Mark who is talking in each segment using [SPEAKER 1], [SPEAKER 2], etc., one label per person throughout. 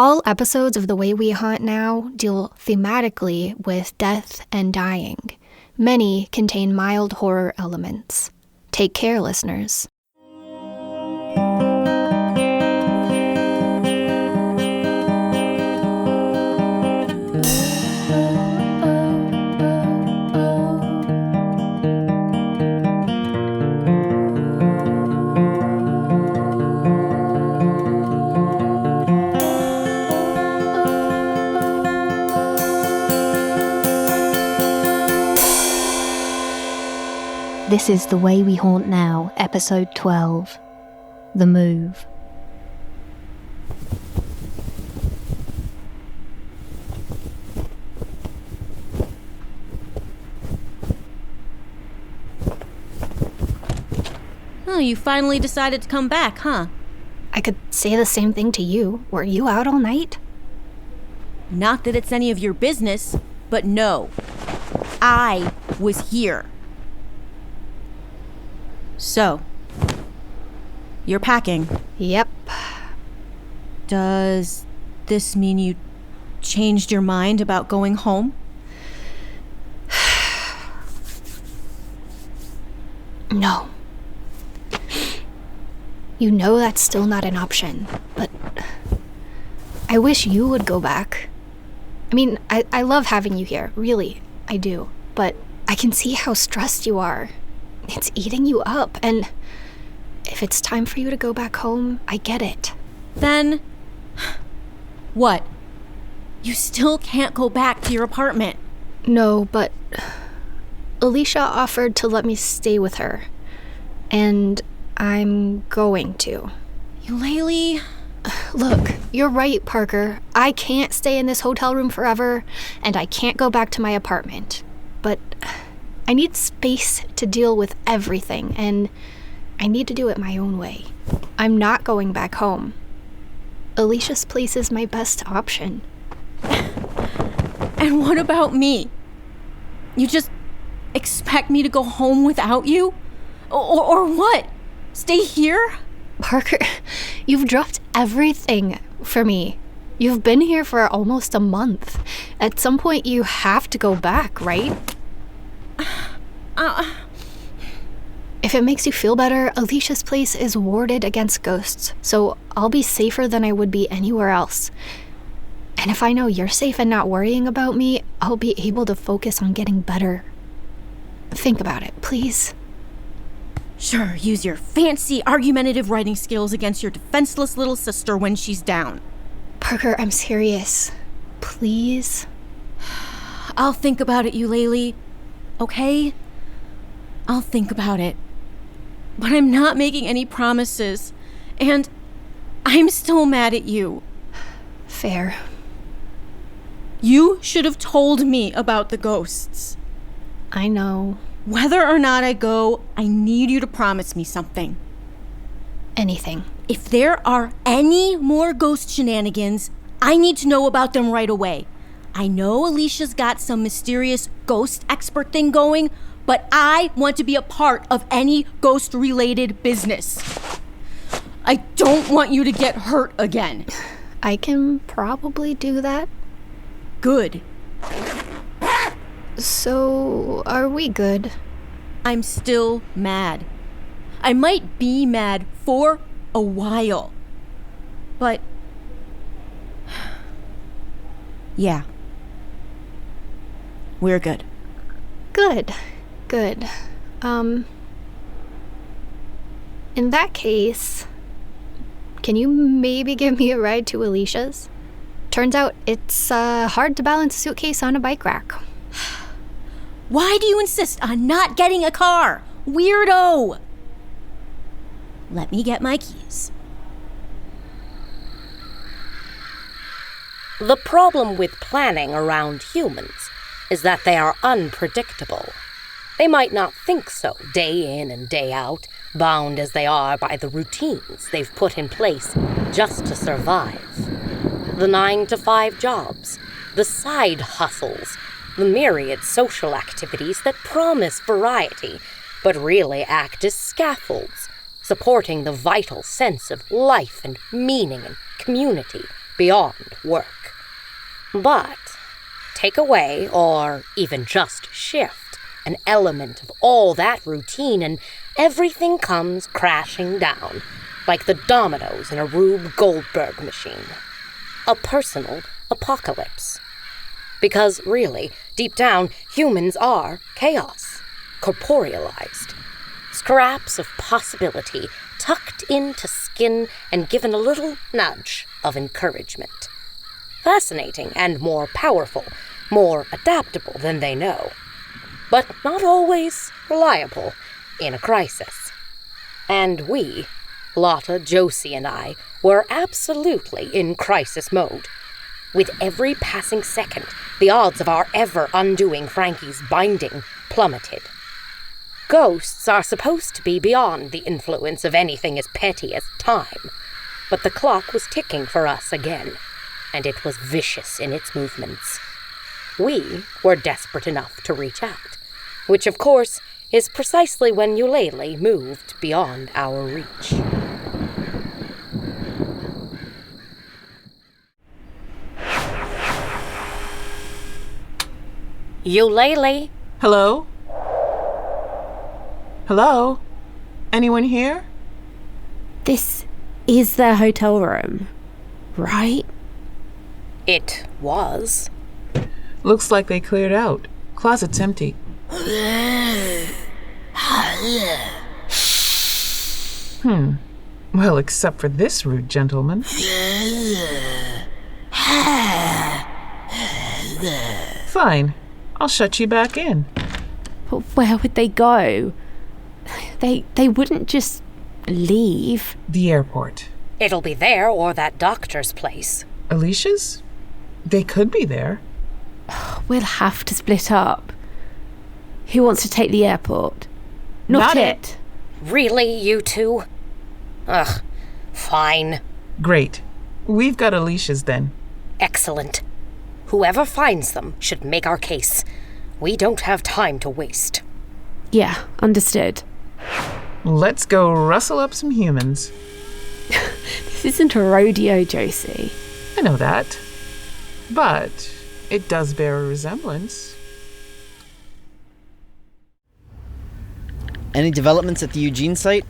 [SPEAKER 1] All episodes of The Way We Haunt Now deal thematically with death and dying. Many contain mild horror elements. Take care, listeners.
[SPEAKER 2] This is The Way We Haunt Now, Episode 12, The Move.
[SPEAKER 3] Oh, you finally decided to come back, huh?
[SPEAKER 1] I could say the same thing to you. Were you out all night?
[SPEAKER 3] Not that it's any of your business, but no. I was here. So, you're packing.
[SPEAKER 1] Yep.
[SPEAKER 3] Does this mean you changed your mind about going home?
[SPEAKER 1] No. You know that's still not an option, but I wish you would go back. I mean, I love having you here, really, I do, but I can see how stressed you are. It's eating you up, and if it's time for you to go back home, I get it.
[SPEAKER 3] Then, what? You still can't go back to your apartment.
[SPEAKER 1] No, but Alicia offered to let me stay with her, and I'm going to.
[SPEAKER 3] Eulalie?
[SPEAKER 1] Look, you're right, Parker. I can't stay in this hotel room forever, and I can't go back to my apartment. But I need space to deal with everything, and I need to do it my own way. I'm not going back home. Alicia's place is my best option.
[SPEAKER 3] And what about me? You just expect me to go home without you? Or what? Stay here?
[SPEAKER 1] Parker, you've dropped everything for me. You've been here for almost a month. At some point, you have to go back, right? If it makes you feel better, Alicia's place is warded against ghosts, so I'll be safer than I would be anywhere else. And if I know you're safe and not worrying about me, I'll be able to focus on getting better. Think about it, please.
[SPEAKER 3] Sure, use your fancy argumentative writing skills against your defenseless little sister when she's down.
[SPEAKER 1] Parker, I'm serious. Please?
[SPEAKER 3] I'll think about it, Eulalie. Okay? I'll think about it. But I'm not making any promises. And I'm still mad at you.
[SPEAKER 1] Fair.
[SPEAKER 3] You should have told me about the ghosts.
[SPEAKER 1] I know.
[SPEAKER 3] Whether or not I go, I need you to promise me something.
[SPEAKER 1] Anything.
[SPEAKER 3] If there are any more ghost shenanigans, I need to know about them right away. I know Alicia's got some mysterious ghost expert thing going, but I want to be a part of any ghost-related business. I don't want you to get hurt again.
[SPEAKER 1] I can probably do that.
[SPEAKER 3] Good.
[SPEAKER 1] So, are we good?
[SPEAKER 3] I'm still mad. I might be mad for a while. But yeah. We're good.
[SPEAKER 1] Good. In that case, can you maybe give me a ride to Alicia's? Turns out it's hard to balance a suitcase on a bike rack.
[SPEAKER 3] Why do you insist on not getting a car? Weirdo! Let me get my keys.
[SPEAKER 4] The problem with planning around humans is that they are unpredictable. They might not think so day in and day out, bound as they are by the routines they've put in place just to survive. The 9-to-5 jobs, the side hustles, the myriad social activities that promise variety, but really act as scaffolds, supporting the vital sense of life and meaning and community beyond work. But take away, or even just shift, an element of all that routine and everything comes crashing down, like the dominoes in a Rube Goldberg machine. A personal apocalypse. Because really, deep down, humans are chaos, corporealized. Scraps of possibility tucked into skin and given a little nudge of encouragement. Fascinating and more powerful, more adaptable than they know. But not always reliable in a crisis. And we, Lotta, Josie, and I, were absolutely in crisis mode. With every passing second, the odds of our ever undoing Frankie's binding plummeted. Ghosts are supposed to be beyond the influence of anything as petty as time, but the clock was ticking for us again, and it was vicious in its movements. We were desperate enough to reach out, which of course is precisely when Eulalie moved beyond our reach. Eulalie?
[SPEAKER 5] Hello? Hello? Anyone here?
[SPEAKER 3] This is their hotel room, right?
[SPEAKER 4] It was.
[SPEAKER 5] Looks like they cleared out. Closet's empty. Well, except for this rude gentleman. Fine. I'll shut you back in.
[SPEAKER 3] But where would they go? They wouldn't just leave.
[SPEAKER 5] The airport.
[SPEAKER 4] It'll be there or that doctor's place.
[SPEAKER 5] Alicia's? They could be there.
[SPEAKER 3] We'll have to split up. Who wants to take the airport? Not it.
[SPEAKER 4] Really, you two? Ugh, fine.
[SPEAKER 5] Great. We've got Alicia's then.
[SPEAKER 4] Excellent. Whoever finds them should make our case. We don't have time to waste.
[SPEAKER 3] Yeah, understood.
[SPEAKER 5] Let's go rustle up some humans.
[SPEAKER 3] This isn't a rodeo, Josie.
[SPEAKER 5] I know that. But it does bear a resemblance.
[SPEAKER 6] Any developments at the Eugene site?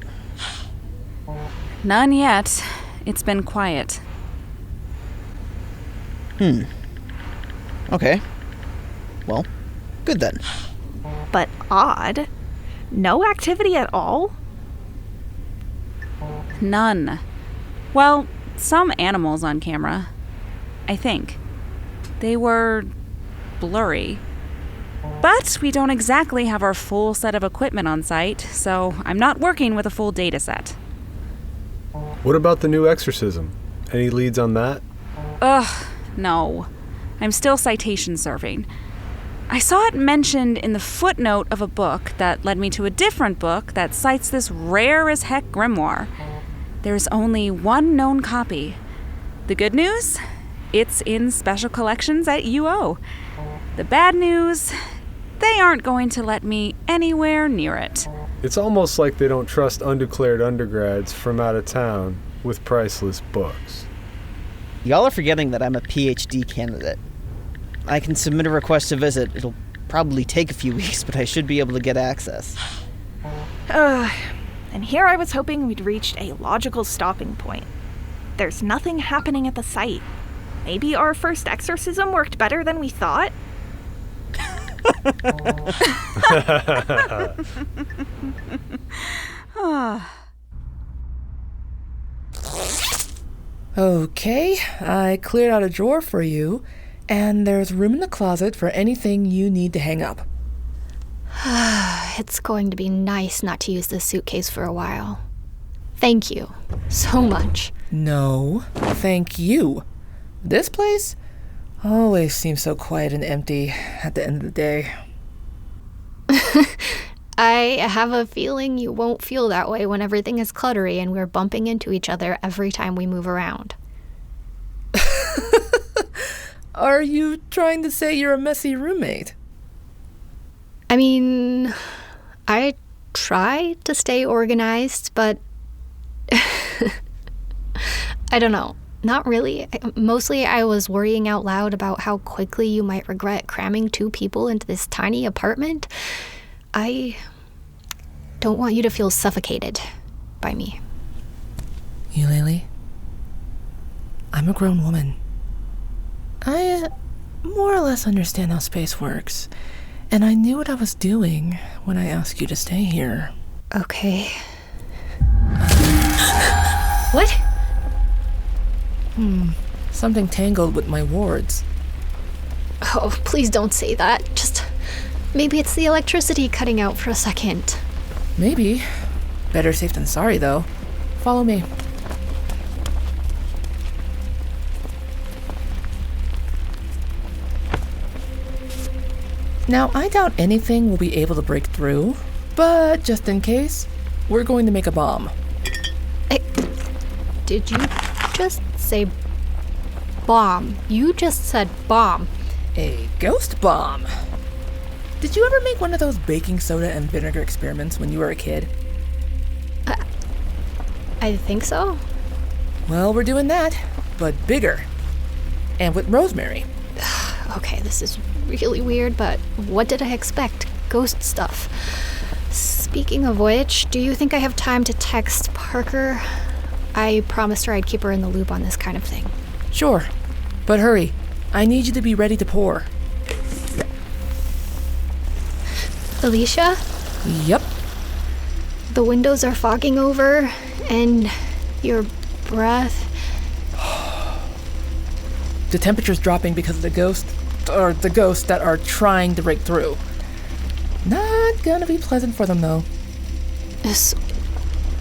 [SPEAKER 7] None yet. It's been quiet.
[SPEAKER 6] Okay. Well, good then.
[SPEAKER 8] But odd. No activity at all?
[SPEAKER 7] None. Well, some animals on camera. I think. They were blurry. But we don't exactly have our full set of equipment on site, so I'm not working with a full data set.
[SPEAKER 9] What about the new exorcism? Any leads on that?
[SPEAKER 7] No. I'm still citation serving. I saw it mentioned in the footnote of a book that led me to a different book that cites this rare-as-heck grimoire. There's only one known copy. The good news? It's in special collections at UO. The bad news? They aren't going to let me anywhere near it.
[SPEAKER 9] It's almost like they don't trust undeclared undergrads from out of town with priceless books.
[SPEAKER 6] Y'all are forgetting that I'm a PhD candidate. I can submit a request to visit. It'll probably take a few weeks, but I should be able to get access.
[SPEAKER 8] And here I was hoping we'd reached a logical stopping point. There's nothing happening at the site. Maybe our first exorcism worked better than we thought?
[SPEAKER 10] Okay, I cleared out a drawer for you, and there's room in the closet for anything you need to hang up.
[SPEAKER 1] It's going to be nice not to use this suitcase for a while. Thank you so much.
[SPEAKER 10] No, thank you. This place always seems so quiet and empty at the end of the day.
[SPEAKER 1] I have a feeling you won't feel that way when everything is cluttery and we're bumping into each other every time we move around.
[SPEAKER 10] Are you trying to say you're a messy roommate?
[SPEAKER 1] I mean, I try to stay organized, but I don't know. Not really. Mostly I was worrying out loud about how quickly you might regret cramming 2 people into this tiny apartment. I don't want you to feel suffocated by me.
[SPEAKER 10] Eulalie, I'm a grown woman. I more or less understand how space works, and I knew what I was doing when I asked you to stay here.
[SPEAKER 1] Okay. What?
[SPEAKER 10] Something tangled with my wards.
[SPEAKER 1] Oh, please don't say that. Just maybe it's the electricity cutting out for a second.
[SPEAKER 10] Maybe. Better safe than sorry, though. Follow me. Now, I doubt anything will be able to break through, but just in case, we're going to make a bomb.
[SPEAKER 1] Did you just say bomb? You just said bomb.
[SPEAKER 10] A ghost bomb. Did you ever make one of those baking soda and vinegar experiments when you were a kid?
[SPEAKER 1] I think so.
[SPEAKER 10] Well, we're doing that, but bigger. And with rosemary.
[SPEAKER 1] Okay, this is really weird, but what did I expect? Ghost stuff. Speaking of which, do you think I have time to text Parker? I promised her I'd keep her in the loop on this kind of thing.
[SPEAKER 10] Sure, but hurry. I need you to be ready to pour.
[SPEAKER 1] Alicia?
[SPEAKER 10] Yep.
[SPEAKER 1] The windows are fogging over, and your breath...
[SPEAKER 10] The temperature's dropping because of the ghosts that are trying to break through. Not gonna be pleasant for them, though.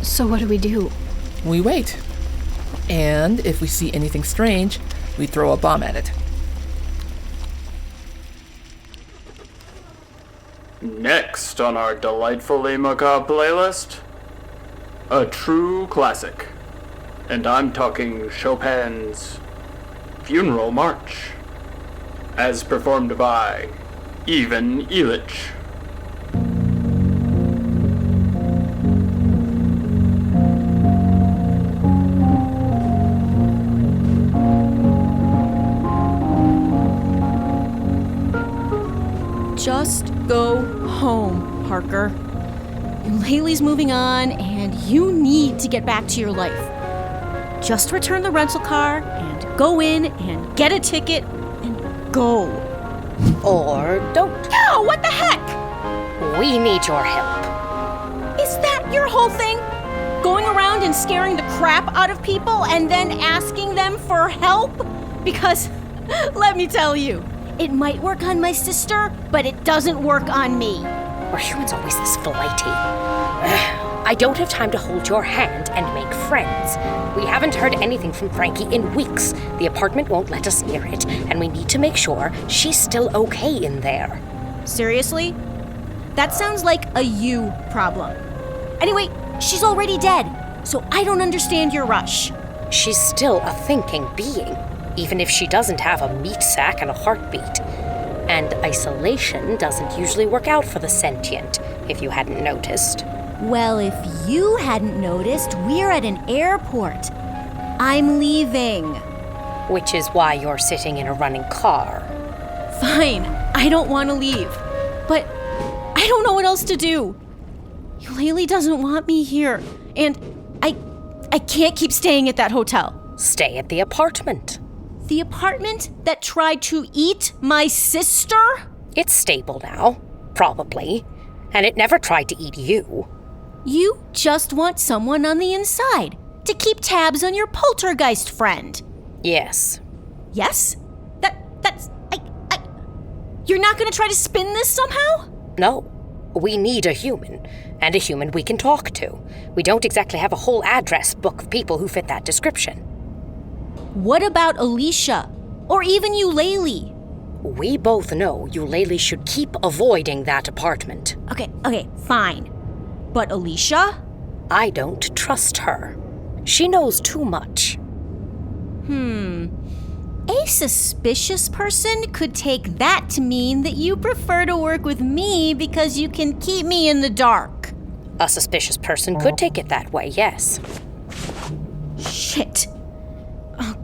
[SPEAKER 1] So what do we do?
[SPEAKER 10] We wait. And if we see anything strange, we throw a bomb at it.
[SPEAKER 11] Next on our delightfully macabre playlist, a true classic. And I'm talking Chopin's Funeral March, as performed by even Ilic.
[SPEAKER 3] Just go home, Parker. Eulalie's moving on, and you need to get back to your life. Just return the rental car and go in and get a ticket and go.
[SPEAKER 4] Or don't.
[SPEAKER 3] No, what the heck?
[SPEAKER 4] We need your help.
[SPEAKER 3] Is that your whole thing? Going around and scaring the crap out of people and then asking them for help? Because, let me tell you, it might work on my sister, but it doesn't work on me.
[SPEAKER 4] Are humans always this flighty? I don't have time to hold your hand and make friends. We haven't heard anything from Frankie in weeks. The apartment won't let us near it, and we need to make sure she's still okay in there.
[SPEAKER 3] Seriously? That sounds like a you problem. Anyway, she's already dead, so I don't understand your rush.
[SPEAKER 4] She's still a thinking being, even if she doesn't have a meat sack and a heartbeat. And isolation doesn't usually work out for the sentient, if you hadn't noticed.
[SPEAKER 3] Well, if you hadn't noticed, we're at an airport. I'm leaving.
[SPEAKER 4] Which is why you're sitting in a running car.
[SPEAKER 3] Fine, I don't want to leave. But I don't know what else to do. Eulalie doesn't want me here, and I can't keep staying at that hotel.
[SPEAKER 4] Stay at the apartment.
[SPEAKER 3] The apartment that tried to eat my sister?
[SPEAKER 4] It's stable now, probably. And it never tried to eat you.
[SPEAKER 3] You just want someone on the inside to keep tabs on your poltergeist friend.
[SPEAKER 4] Yes.
[SPEAKER 3] Yes? That's... You're not gonna try to spin this somehow?
[SPEAKER 4] No. We need a human, and a human we can talk to. We don't exactly have a whole address book of people who fit that description.
[SPEAKER 3] What about Alicia? Or even Eulalie?
[SPEAKER 4] We both know Eulalie should keep avoiding that apartment.
[SPEAKER 3] Okay, fine. But Alicia?
[SPEAKER 4] I don't trust her. She knows too much.
[SPEAKER 3] A suspicious person could take that to mean that you prefer to work with me because you can keep me in the dark.
[SPEAKER 4] A suspicious person could take it that way, yes.
[SPEAKER 3] Shit.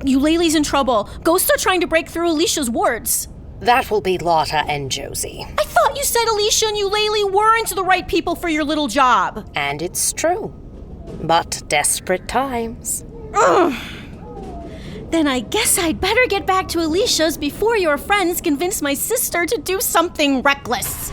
[SPEAKER 3] Eulalie's in trouble. Ghosts are trying to break through Alicia's wards.
[SPEAKER 4] That will be Lotta and Josie.
[SPEAKER 3] I thought you said Alicia and Eulalie weren't the right people for your little job.
[SPEAKER 4] And it's true. But desperate times.
[SPEAKER 3] Ugh. Then I guess I'd better get back to Alicia's before your friends convince my sister to do something reckless.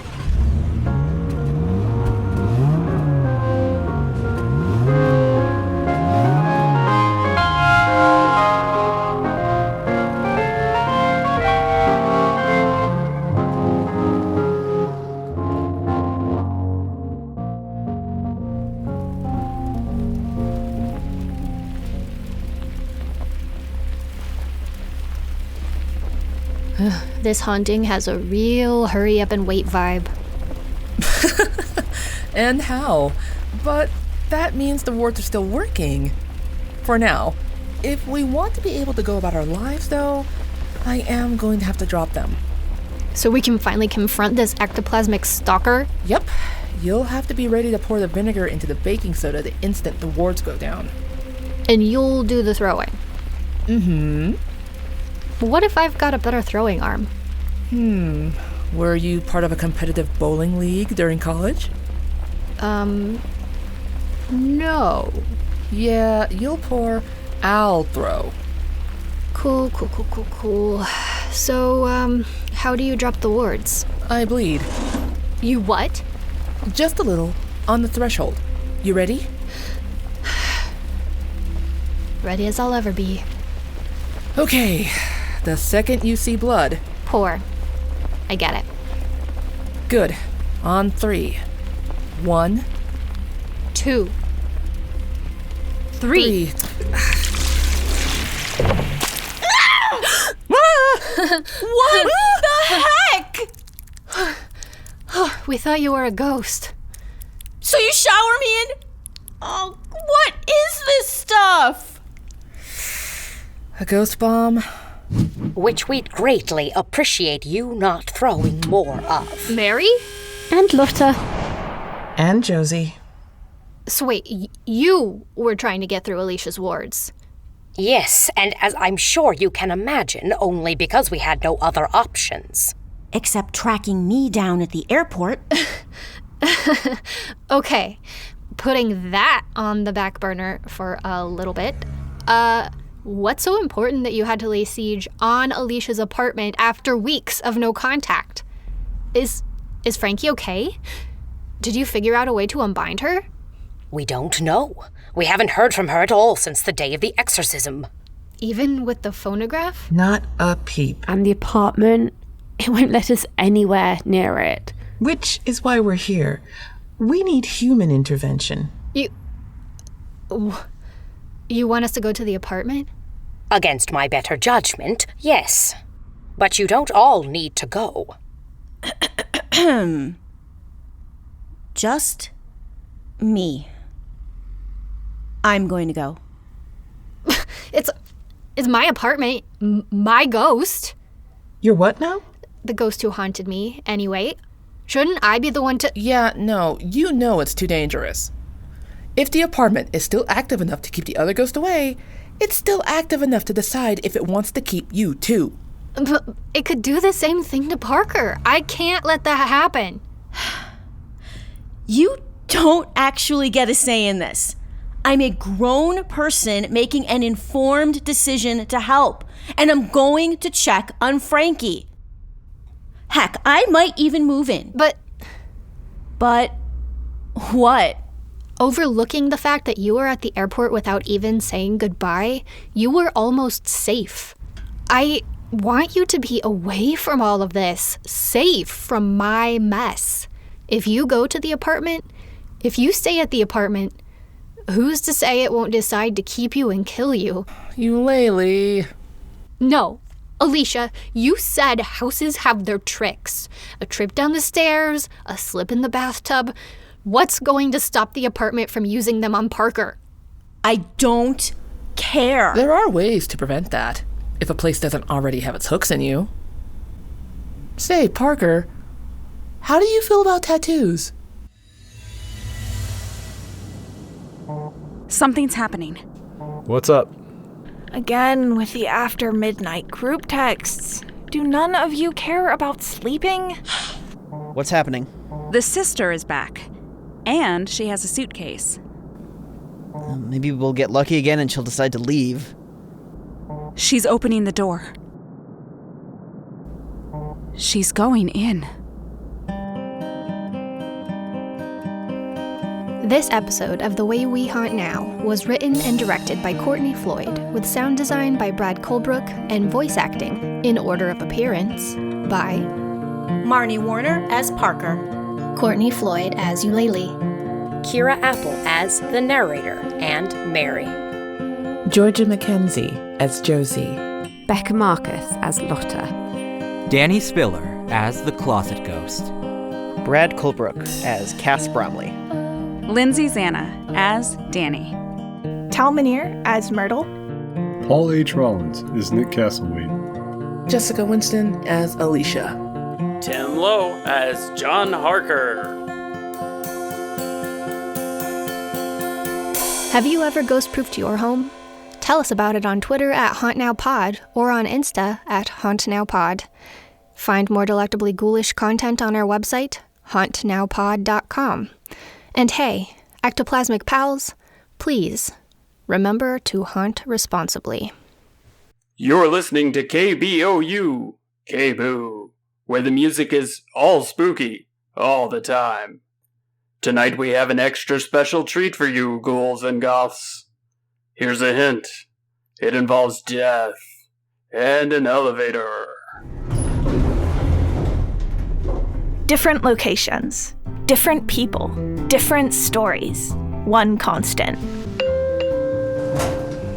[SPEAKER 1] This haunting has a real hurry up and wait vibe.
[SPEAKER 10] And how? But that means the wards are still working. For now. If we want to be able to go about our lives, though, I am going to have to drop them.
[SPEAKER 1] So we can finally confront this ectoplasmic stalker?
[SPEAKER 10] Yep. You'll have to be ready to pour the vinegar into the baking soda the instant the wards go down.
[SPEAKER 1] And you'll do the throwing?
[SPEAKER 10] Mm-hmm.
[SPEAKER 1] What if I've got a better throwing arm?
[SPEAKER 10] Were you part of a competitive bowling league during college?
[SPEAKER 1] No.
[SPEAKER 10] Yeah, you'll pour, I'll throw.
[SPEAKER 1] Cool. So, how do you drop the wards?
[SPEAKER 10] I bleed.
[SPEAKER 1] You what?
[SPEAKER 10] Just a little, on the threshold. You ready?
[SPEAKER 1] Ready as I'll ever be.
[SPEAKER 10] Okay, the second you see blood.
[SPEAKER 1] Pour. I get it.
[SPEAKER 10] Good. On 3. 1,
[SPEAKER 1] 2, 3.
[SPEAKER 3] What the heck?
[SPEAKER 1] We thought you were a ghost.
[SPEAKER 3] So you shower me in? Oh, what is this stuff?
[SPEAKER 10] A ghost bomb.
[SPEAKER 4] Which we'd greatly appreciate you not throwing more of.
[SPEAKER 1] Mary?
[SPEAKER 2] And Lotta.
[SPEAKER 5] And Josie.
[SPEAKER 1] So wait, you were trying to get through Alicia's wards?
[SPEAKER 4] Yes, and as I'm sure you can imagine, only because we had no other options.
[SPEAKER 3] Except tracking me down at the airport.
[SPEAKER 1] Okay, putting that on the back burner for a little bit. What's so important that you had to lay siege on Alicia's apartment after weeks of no contact? Is Frankie okay? Did you figure out a way to unbind her?
[SPEAKER 4] We don't know. We haven't heard from her at all since the day of the exorcism.
[SPEAKER 1] Even with the phonograph?
[SPEAKER 5] Not a peep.
[SPEAKER 2] And the apartment, it won't let us anywhere near it.
[SPEAKER 5] Which is why we're here. We need human intervention.
[SPEAKER 1] You want us to go to the apartment?
[SPEAKER 4] Against my better judgment, yes. But you don't all need to go.
[SPEAKER 3] Just me. I'm going to go.
[SPEAKER 1] It's my apartment. My ghost.
[SPEAKER 5] You're what now?
[SPEAKER 1] The ghost who haunted me, anyway. Shouldn't I be the one to...
[SPEAKER 10] Yeah, no, you know it's too dangerous. If the apartment is still active enough to keep the other ghost away, it's still active enough to decide if it wants to keep you too.
[SPEAKER 1] But it could do the same thing to Parker. I can't let that happen.
[SPEAKER 3] You don't actually get a say in this. I'm a grown person making an informed decision to help, and I'm going to check on Frankie. Heck, I might even move in. But what?
[SPEAKER 1] Overlooking the fact that you were at the airport without even saying goodbye, you were almost safe. I want you to be away from all of this, safe from my mess. If you go to the apartment, if you stay at the apartment, who's to say it won't decide to keep you and kill you?
[SPEAKER 10] Eulalie.
[SPEAKER 1] No. Alicia, you said houses have their tricks. A trip down the stairs, a slip in the bathtub. What's going to stop the apartment from using them on Parker?
[SPEAKER 3] I don't care.
[SPEAKER 10] There are ways to prevent that, if a place doesn't already have its hooks in you. Say, Parker, how do you feel about tattoos?
[SPEAKER 7] Something's happening.
[SPEAKER 9] What's up?
[SPEAKER 8] Again with the after midnight group texts. Do none of you care about sleeping?
[SPEAKER 6] What's happening?
[SPEAKER 7] The sister is back. And she has a suitcase.
[SPEAKER 6] Maybe we'll get lucky again and she'll decide to leave.
[SPEAKER 7] She's opening the door. She's going in.
[SPEAKER 1] This episode of The Way We Haunt Now was written and directed by Courtney Floyd, with sound design by Brad Colbroock and voice acting, in order of appearance, by
[SPEAKER 3] Marnie Warner as Parker.
[SPEAKER 1] Courtney Floyd as Eulalie,
[SPEAKER 4] Kira Apple as the narrator and Mary.
[SPEAKER 12] Georgia Mackenzie as Josie.
[SPEAKER 13] Becca Marcus as Lotta.
[SPEAKER 14] Danny Spiller as the Closet Ghost.
[SPEAKER 6] Brad Colbroock as Cass Bromley.
[SPEAKER 7] Lindsay Zanna as Danny.
[SPEAKER 8] Tal Minear as Myrtle.
[SPEAKER 9] Paul H. Rollins is Nick Castleweed.
[SPEAKER 10] Jessica Winston as Alicia.
[SPEAKER 11] Tim Lowe as John Harker.
[SPEAKER 1] Have you ever ghost-proofed your home? Tell us about it on Twitter at HauntNowPod or on Insta at HauntNowPod. Find more delectably ghoulish content on our website, hauntnowpod.com. And hey, ectoplasmic pals, please remember to haunt responsibly.
[SPEAKER 11] You're listening to KBOU, K-Boo, where the music is all spooky, all the time. Tonight we have an extra special treat for you, ghouls and goths. Here's a hint. It involves death and an elevator.
[SPEAKER 8] Different locations, different people, different stories. One constant.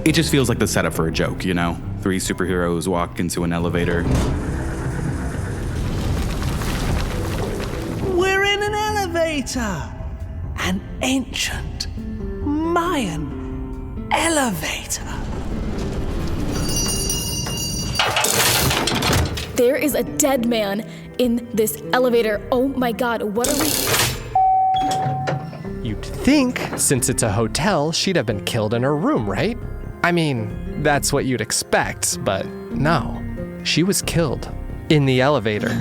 [SPEAKER 15] It just feels like the setup for a joke, you know? 3 superheroes walk into an elevator.
[SPEAKER 16] We're in an elevator! An ancient Mayan elevator.
[SPEAKER 17] There is a dead man in this elevator. Oh my god, what are we...
[SPEAKER 18] You'd think, since it's a hotel, she'd have been killed in her room, right? I mean, that's what you'd expect, but no. She was killed in the elevator.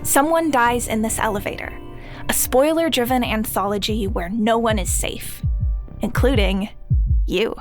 [SPEAKER 8] Someone dies in this elevator. A spoiler-driven anthology where no one is safe, including you.